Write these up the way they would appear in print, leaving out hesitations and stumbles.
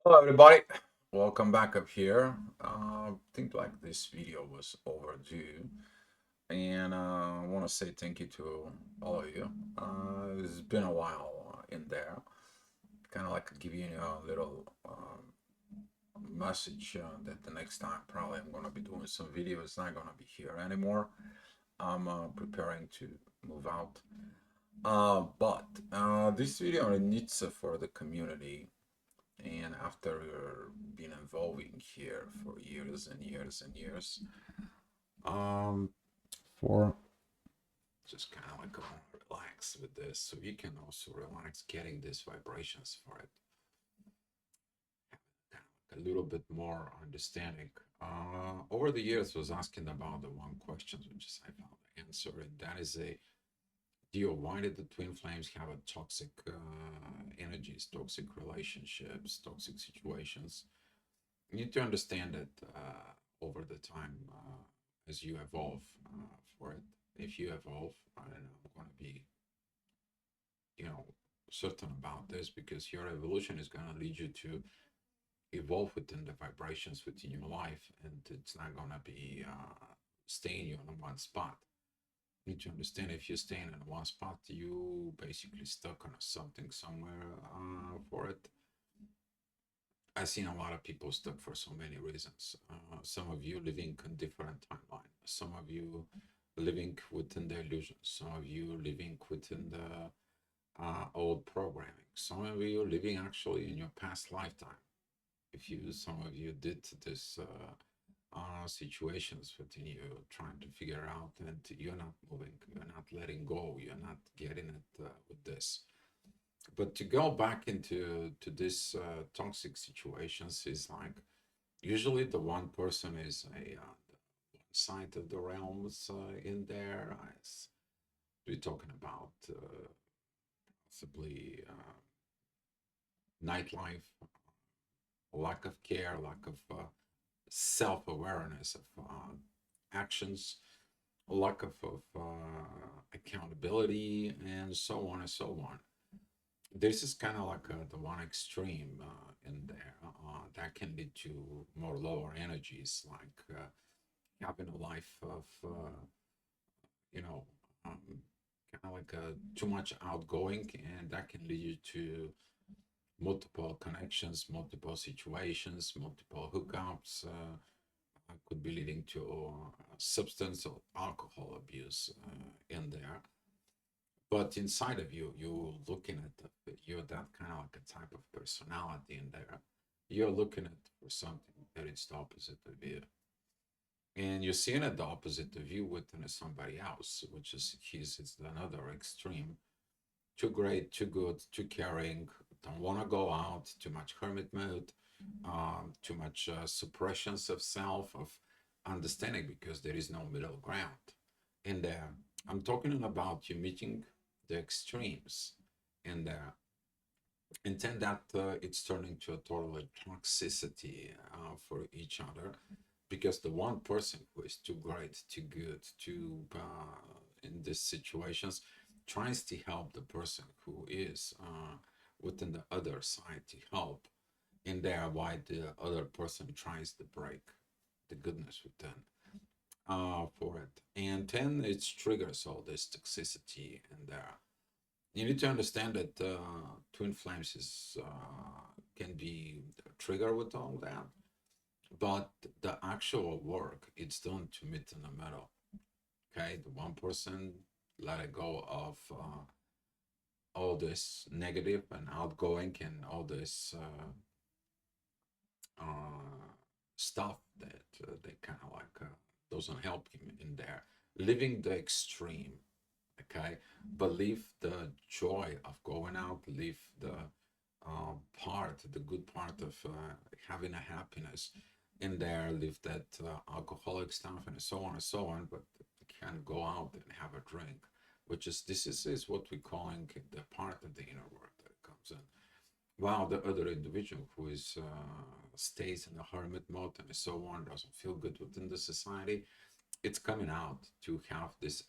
Hello everybody, welcome back up here. I think like this video was overdue, and I want to say thank you to all of you. It's been a while in there, kind of like giving you a little message that the next time probably I'm going to be doing some videos, not going to be here anymore. I'm preparing to move out. But this video needs for the community. And after being involving here for years and years and years, um, for just kind of like relax with this, so you can also relax getting these vibrations for it, kind of like a little bit more understanding. Over the years, was asking about the one question, which is I found the answer, and that is a deal. Why did the twin flames have a toxic energies, toxic relationships, toxic situations? You need to understand that over the time as you evolve for it. If you evolve, I don't know, I'm going to be, you know, certain about this because your evolution is going to lead you to evolve within the vibrations within your life, and it's not going to be staying you in one spot. You need to understand if you're staying in one spot, you basically stuck on something somewhere for it. I've seen a lot of people stuck for so many reasons. Some of you living in different timeline. Some of you living within the illusion. Some of you living within the old programming. Some of you living actually in your past lifetime. If you, some of you did this situations within you, trying to figure out, and you're not moving, you're not letting go, you're not getting it with this. But to go back into this toxic situations is like usually the one person is a one side of the realms in there. As we're talking about possibly nightlife, lack of care, lack of self-awareness of actions, lack of accountability, and so on and so on. This is kind of like the one extreme in there that can lead to more lower energies, like having a life of, you know, um, kind of like too much outgoing, and that can lead you to multiple connections, multiple situations, multiple hookups. Could be leading to substance or alcohol abuse in there. But inside of you, you're looking at you're that kind of like a type of personality in there. You're looking at for something that is the opposite of you, and you're seeing it the opposite of you within somebody else, which is his. It's another extreme. Too great, too good, too caring. Don't want to go out. Too much hermit mode. Too much suppressions of self, of understanding, because there is no middle ground. And I'm talking about you meeting the extremes, and intend that it's turning to a total toxicity for each other, because the one person who is too great, too good, too in these situations tries to help the person who is within the other side to help, and there why the other person tries to break the goodness within for it, and then it triggers all this toxicity in there. You need to understand that twin flames is can be a trigger with all that, but the actual work it's done to meet in the middle. Okay, the one person let it go of all this negative and outgoing and all this stuff that they kind of like doesn't help him in there. Living the extreme, okay, but leave the joy of going out, leave the part, the good part of having a happiness in there, leave that alcoholic stuff and so on and so on, but can go out and have a drink, which is this is what we're calling the part of the inner work that comes in. While the other individual who is stays in the hermit mode and so on, doesn't feel good within the society, it's coming out to have this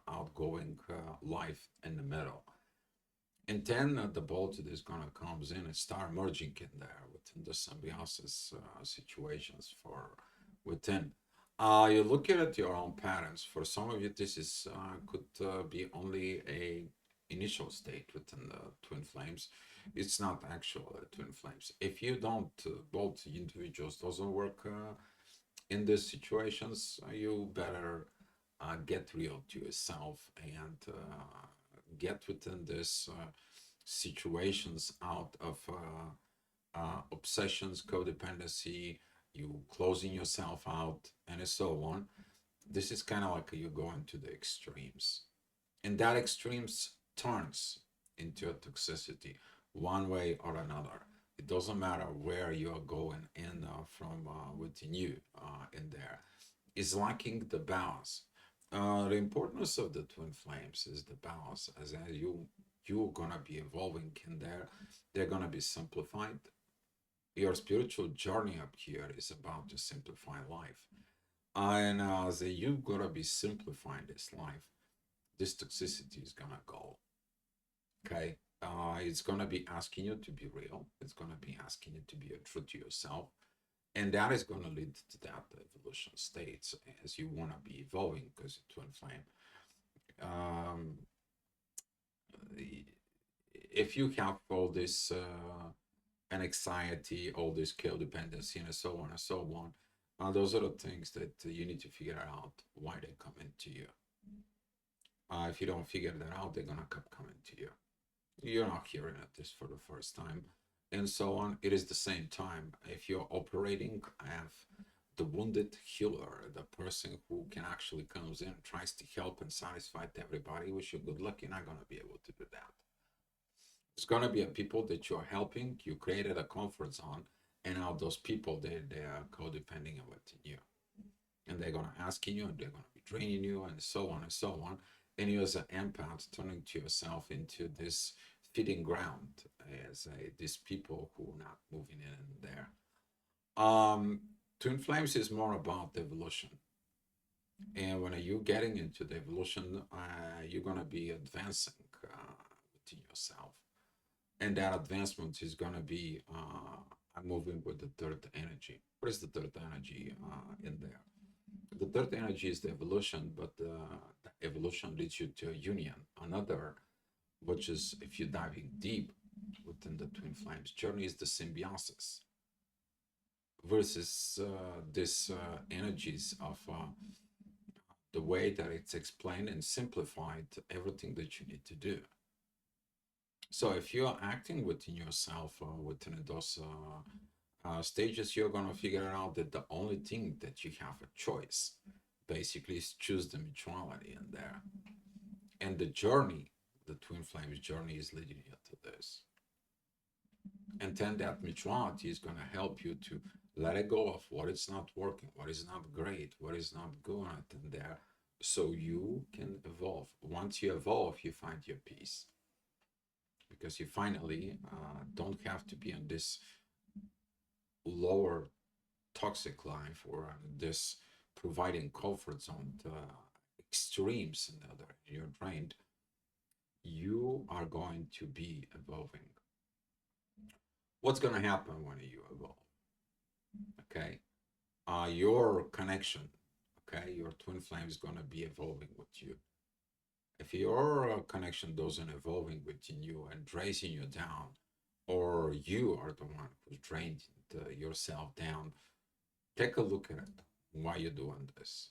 outgoing life in the middle. And then the bolt is gonna comes in and start merging in there within the symbiosis situations for within. You're looking at your own patterns. For some of you, this is could be only a initial state within the twin flames. It's not actual twin flames. If you don't both individuals doesn't work in these situations, you better get real to yourself and get within this situations out of obsessions, codependency, you closing yourself out, and so on. This is kind of like you going to the extremes, and that extremes turns into a toxicity one way or another. It doesn't matter where you are going in from within you in there. It's lacking the balance. The importance of the twin flames is the balance. As you're gonna be evolving in there, they're gonna be simplified. Your spiritual journey up here is about to simplify life, and as you're gonna be simplifying this life, this toxicity is gonna go. Okay, it's gonna be asking you to be real. It's gonna be asking you to be true to yourself, and that is going to lead to that evolution states as you want to be evolving because twin flame. Um, if you have all this anxiety, all this codependency, and so on and so on, those are the things that you need to figure out why they come into you. If you don't figure that out, they're gonna keep coming to you. You're not hearing it this for the first time, and so on. It is the same time. If you're operating, have the wounded healer, the person who can actually comes in, tries to help and satisfy everybody. Wish you good luck. You're not gonna be able to do that. It's gonna be a people that you're helping. You created a comfort zone, and now those people they are codepending on what you, and they're gonna asking you, and they're gonna be draining you, and so on and so on. And you as an empath turning to yourself into this feeding ground as these people who are not moving in there. Um, Twin Flames is more about evolution. And when you're getting into the evolution, you're going to be advancing within yourself. And that advancement is going to be moving with the third energy. What is the third energy in there? The third energy is the evolution, but the evolution leads you to a union. Another, which is if you're diving deep within the twin flames journey, is the symbiosis versus this energies of the way that it's explained and simplified everything that you need to do. So if you're acting within yourself within those stages, you're going to figure out that the only thing that you have a choice basically is choose the mutuality in there. And the journey, the twin flames journey, is leading you to this. And then that mutuality is going to help you to let it go of what is not working, what is not great, what is not good in there, so you can evolve. Once you evolve, you find your peace because you finally don't have to be on this lower toxic life or this providing comfort zone extremes in the other. You're drained. You are going to be evolving. What's going to happen when you evolve? Okay, your connection, okay, your twin flame is going to be evolving with you. If your connection doesn't evolving within you and dragging you down, or you are the one who's drained yourself down, take a look at it. Why you doing this?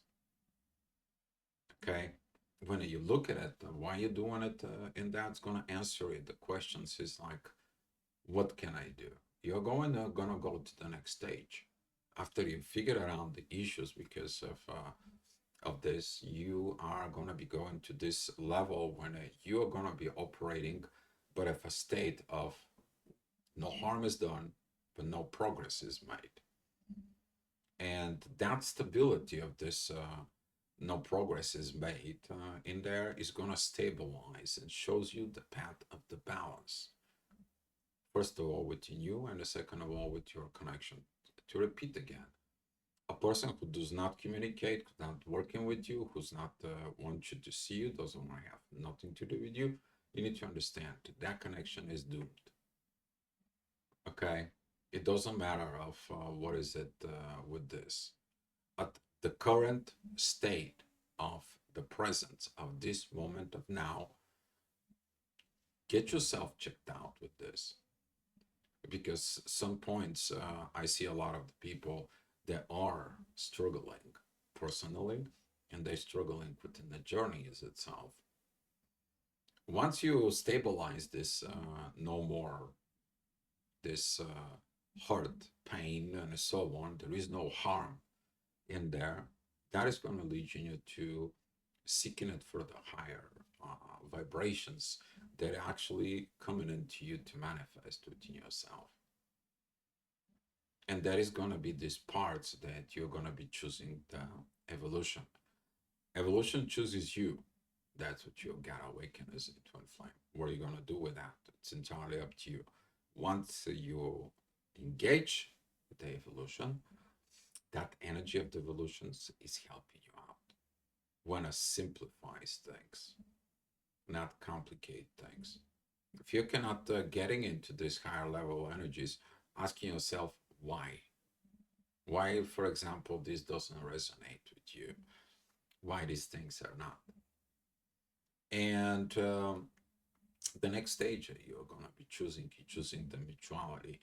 Okay, when you look at it, why you doing it, and that's gonna answer it. The questions is like, what can I do? You're gonna go to the next stage after you figure out the issues because of this. You are gonna be going to this level when you are gonna be operating, but if a state of no harm is done, but no progress is made, and that stability of this. No progress is made in there is going to stabilize and shows you the path of the balance. First of all, within you, and the second of all, with your connection. To repeat again, a person who does not communicate, who's not working with you, who's not wants you to see you, doesn't want to have nothing to do with you, You need to understand that connection is doomed. Okay, it doesn't matter of what is it with this. At the current state of the presence of this moment of now, get yourself checked out with this, because some points I see a lot of the people that are struggling personally, and they're struggling within the journey as itself. Once you stabilize this, no more this hurt, pain, and so on, there is no harm in there. That is going to lead you to seeking it for the higher vibrations that are actually coming into you to manifest within yourself. And that is going to be these parts that you're going to be choosing the evolution. Evolution chooses you. That's what you got to awaken as a twin flame. What are you going to do with that? It's entirely up to you. Once you engage with the evolution, that energy of the evolutions is helping you out. Want to simplifies things, not complicate things. If you cannot getting into these higher level energies, asking yourself why. Why, for example, this doesn't resonate with you. Why these things are not. And the next stage you're going to be choosing the mutuality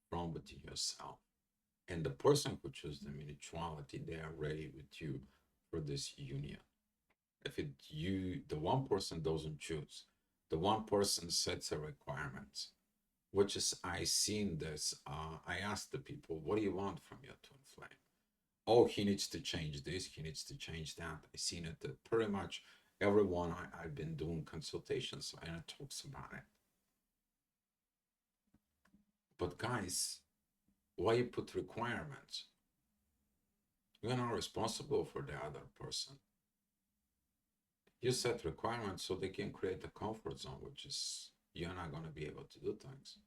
from within yourself. And the person who chooses the mutuality, they are ready with you for this union. If the one person doesn't choose, the one person sets a requirements, which is I seen this. I asked the people, what do you want from your twin flame? Oh, he needs to change this, he needs to change that. I seen it pretty much everyone I've been doing consultations and it talks about it. But guys, why you put requirements? You're not responsible for the other person. You set requirements so they can create a comfort zone, which is you're not going to be able to do things.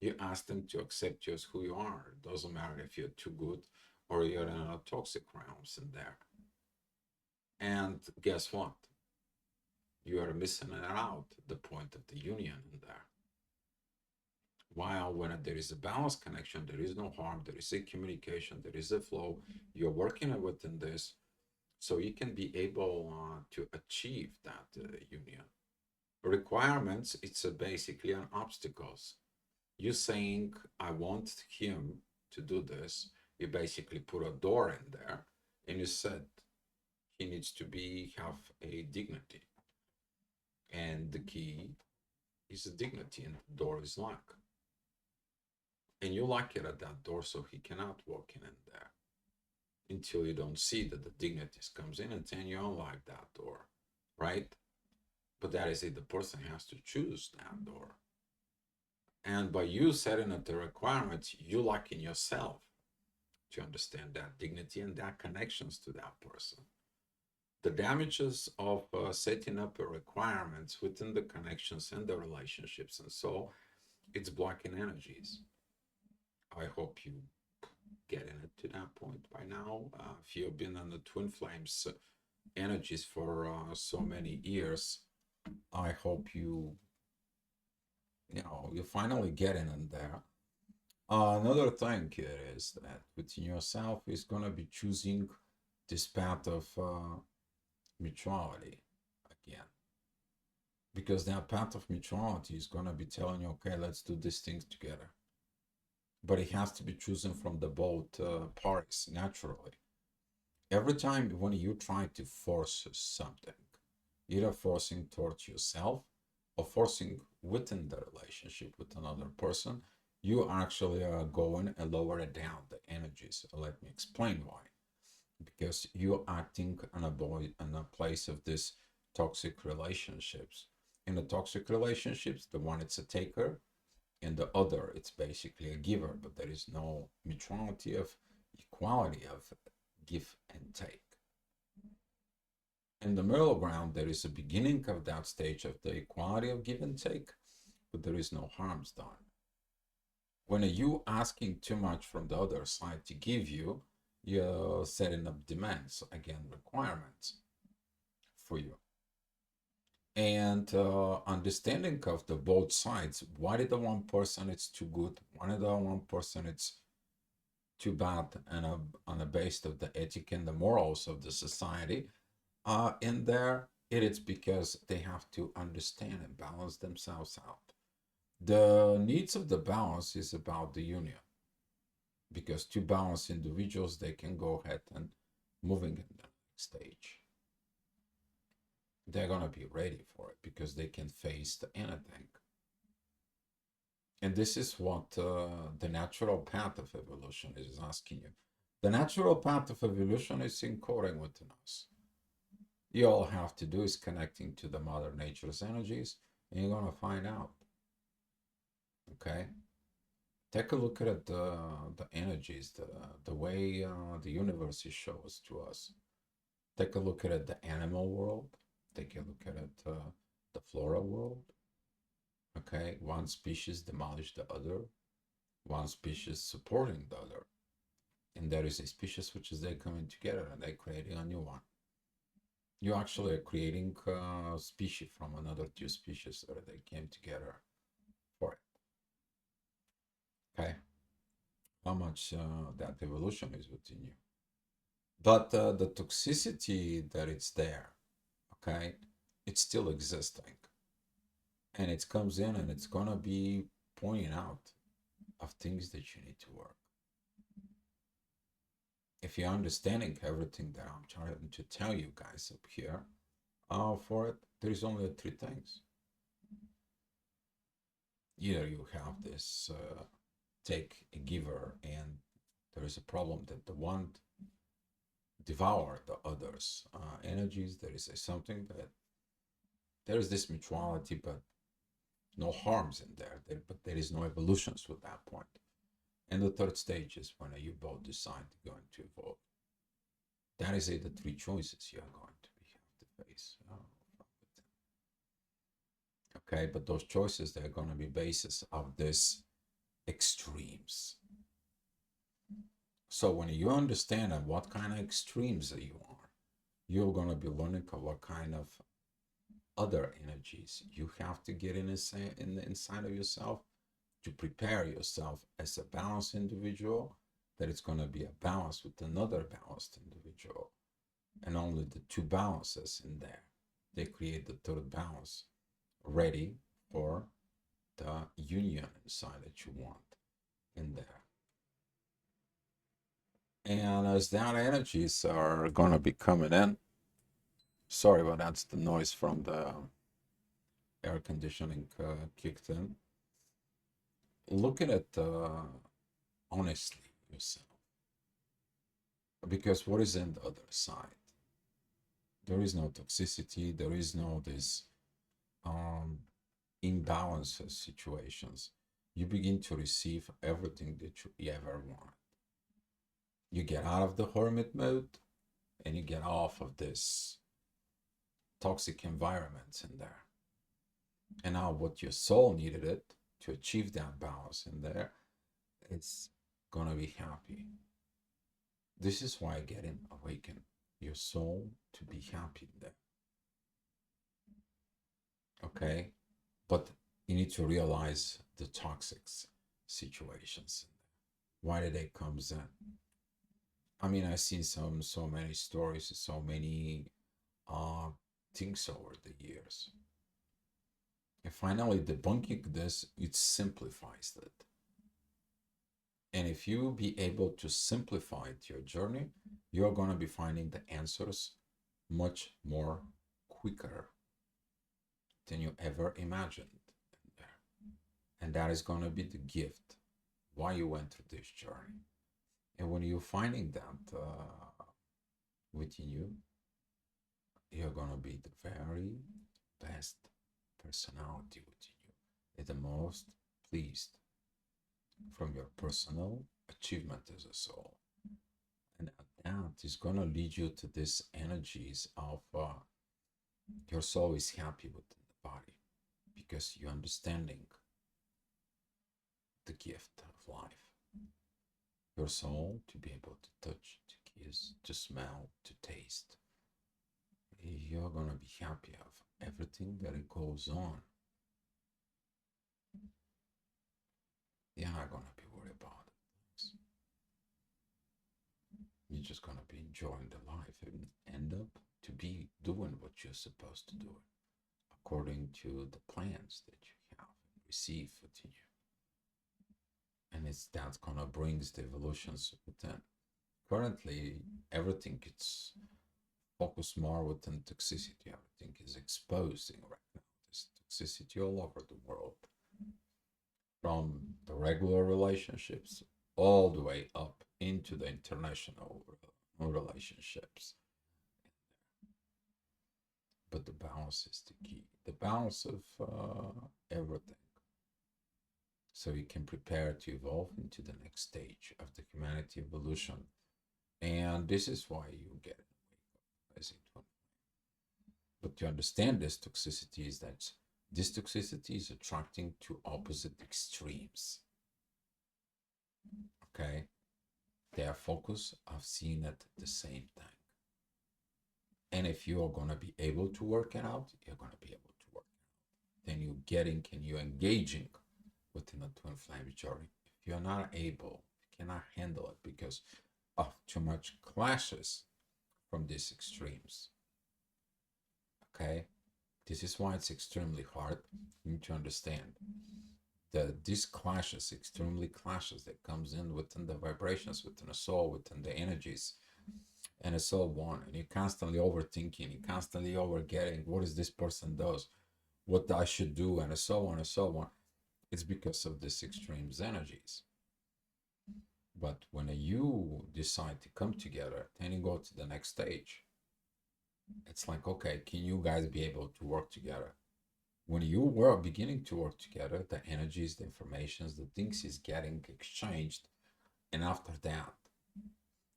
You ask them to accept you as who you are. It doesn't matter if you're too good or you're in a toxic realms in there. And guess what? You are missing out the point of the union in there. While when there is a balanced connection, there is no harm, there is a communication, there is a flow, you're working within this, so you can be able to achieve that union. Requirements, it's basically an obstacles. You saying, I want him to do this, you basically put a door in there and you said he needs to have a dignity. And the key is a dignity and the door is locked. And you lock it at that door so he cannot walk in there until you don't see that the dignities comes in, and then you unlock that door, right? But that is it, the person has to choose that door. And by you setting up the requirements, you lock in yourself to understand that dignity and that connections to that person. The damages of setting up requirements within the connections and the relationships, and so it's blocking energies. I hope you getting it to that point by now. If you've been on the twin flames energies for so many years, I hope you finally getting in there. Another thing is that within yourself is going to be choosing this path of mutuality again, because that path of mutuality is going to be telling you, okay, let's do these things together, but it has to be chosen from the both parties naturally. Every time when you try to force something, either forcing towards yourself or forcing within the relationship with another person, you actually are going and lowering down the energies. Let me explain why. Because you're acting in a place of this toxic relationships. In the toxic relationships, the one it's a taker, and the other it's basically a giver, but there is no mutuality of equality of give and take. In the middle ground, there is a beginning of that stage of the equality of give and take, but there is no harms done. When you asking too much from the other side to give you, you're setting up demands, again, requirements for you. And understanding of the both sides. Why did the one person it's too good? Why did the one person it's too bad? And on the basis of the ethic and the morals of the society, in there, it is because they have to understand and balance themselves out. The needs of the balance is about the union, because two balanced individuals they can go ahead and moving in the next stage. They're gonna be ready for it because they can face anything. And this is what the natural path of evolution is asking you. The natural path of evolution is encoding within us. You all have to do is connecting to the Mother Nature's energies, and you're gonna find out. Okay, take a look at the energies, the way the universe is shows to us. Take a look at the animal world. Take a look at the flora world. Okay, one species demolish the other, one species supporting the other, and there is a species which is they coming together and they creating a new one. You actually are creating a species from another two species that they came together for it. Okay, how much that evolution is within you, but the toxicity that it's there, okay, it's still existing, and it comes in and it's gonna be pointing out of things that you need to work. If you're understanding everything that I'm trying to tell you guys up here, for it, there's only three things. Either you have this take a giver, and there is a problem that the one devour the others energies. There is something that there is this mutuality, but no harms in there. But there is no evolutions with that point. And the third stage is when you both decide to go into evolve. That is the three choices you are going to have to face. Okay, but those choices they're going to be basis of this extremes. So when you understand what kind of extremes that you are, you're going to be learning what kind of other energies you have to get in the inside of yourself to prepare yourself as a balanced individual, that it's going to be a balance with another balanced individual. And only the two balances in there, they create the third balance ready for the union inside that you want in there. And as that energies are going to be coming in, sorry, but that's the noise from the air conditioning kicked in. Look at it honestly yourself, because what is in the other side? There is no toxicity. There is no this um, imbalances situations. You begin to receive everything that you ever want. You get out of the hermit mode and you get off of this toxic environment in there. And now what your soul needed it to achieve that balance in there, it's gonna be happy. This is why getting awakened your soul to be happy in there. Okay? But you need to realize the toxic situations. Why did they comes in? I mean, I've seen so many stories, so many uh, things over the years. And finally, debunking this, it simplifies it. And if you be able to simplify your journey, you're going to be finding the answers much more quicker than you ever imagined. And that is going to be the gift why you went through this journey. And when you're finding that within you, you're going to be the very best personality within you, and the most pleased from your personal achievement as a soul. And that is going to lead you to these energies of your soul is happy within the body, because you're understanding the gift of life. Your soul to be able to touch, to kiss, to smell, to taste. You're going to be happy of everything that it goes on, you're not gonna be worried about it. You're just gonna be enjoying the life and end up to be doing what you're supposed to do according to the plans that you have and receive within you. And it's that's gonna brings the evolutions within. Currently, everything gets focused more within toxicity. Everything is exposing right now. There's toxicity all over the world, from the regular relationships all the way up into the international relationships. But the balance is the key. The balance of everything. So you can prepare to evolve into the next stage of the humanity evolution. And this is why you get it as it will. But to understand this toxicity is that this toxicity is attracting to opposite extremes. Okay? They are focused of seeing it the same thing. And if you are going to be able to work it out, you're going to be able to work it out. Then you're getting and you're engaging within a twin flame journey. If you're not able, you cannot handle it because of too much clashes from these extremes. Okay? This is why it's extremely hard. You need to understand that these clashes, extremely clashes that comes in within the vibrations, within the soul, within the energies, and it's all one. And you're constantly overthinking, you're constantly overgetting what is this person does, what I should do, and so on and so on. It's because of these extremes energies. But when you decide to come together, then you go to the next stage. It's like, okay, can you guys be able to work together? When you were beginning to work together, the energies, the informations, the things is getting exchanged. And after that,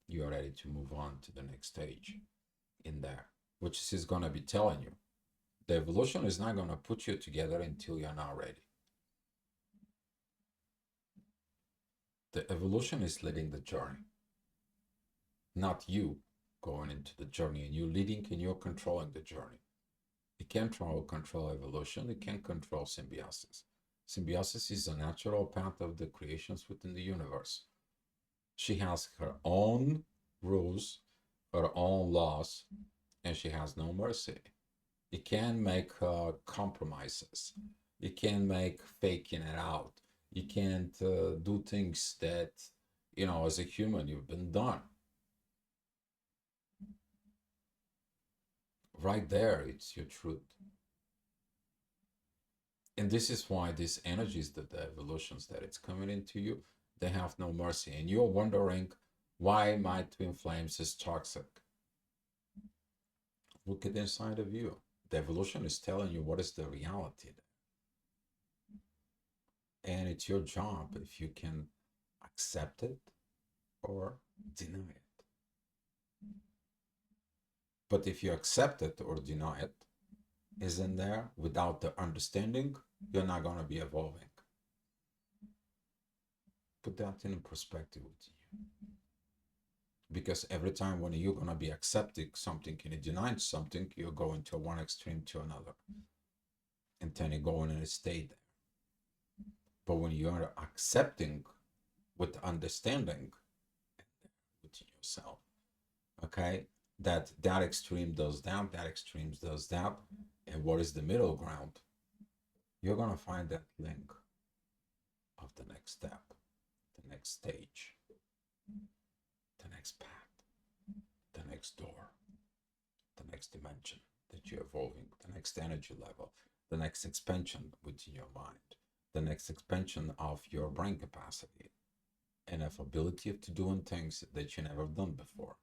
you are ready to move on to the next stage in there, which is going to be telling you the evolution is not going to put you together until you're not ready. The evolution is leading the journey, not you going into the journey and you leading and you're controlling the journey. It can't control evolution, it can't control symbiosis. Symbiosis is a natural path of the creations within the universe. She has her own rules, her own laws, and she has no mercy. You can't make compromises. You can't make faking it out. You can't do things that, as a human, you've been done. Right there, it's your truth. And this is why these energies, that the evolutions that it's coming into you, they have no mercy. And you're wondering why my twin flames is toxic. Look at inside of you. The evolution is telling you what is the reality. And it's your job if you can accept it or deny it. But if you accept it or deny it, isn't there without the understanding, you're not going to be evolving. Put that in perspective with you. Because every time when you're going to be accepting something and you deny something, you're going to one extreme to another. And then you go in and stay there. But when you're accepting with understanding within yourself, okay, that extreme does that extreme does that, and what is the middle ground, you're going to find that link of the next step, the next stage, the next path, the next door, the next dimension that you're evolving, the next energy level, the next expansion within your mind, the next expansion of your brain capacity, and of ability to doing things that you never done before.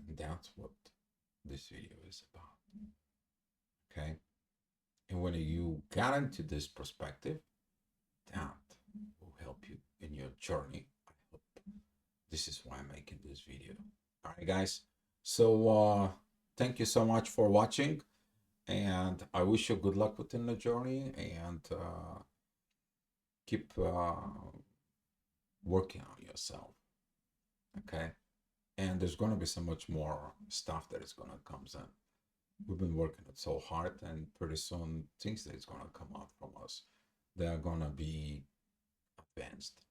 And that's what this video is about. Okay? And when you get into this perspective, that will help you in your journey. I hope this is why I'm making this video. All right, guys. So thank you so much for watching, and I wish you good luck within the journey, and keep working on yourself. Okay? And there's going to be so much more stuff that is going to come in. we've been working it so hard, and pretty soon things that's gonna come out from us, they are gonna be advanced.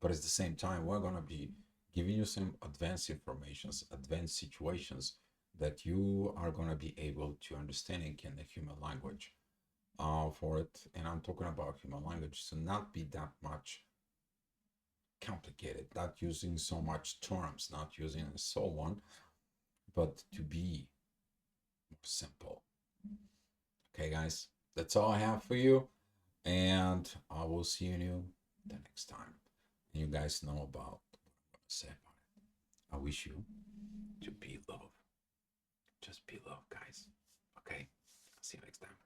But at the same time, we're gonna be giving you some advanced informations, advanced situations that you are gonna be able to understand in the human language. For it, and I'm talking about human language, to not be that much complicated, not using so much terms, not using and so on, but to be more simple. Okay, guys, that's all I have for you, and I will see you the next time. And you guys know about what I'm gonna say about it. I wish you to be love. Just be love, guys. Okay, see you next time.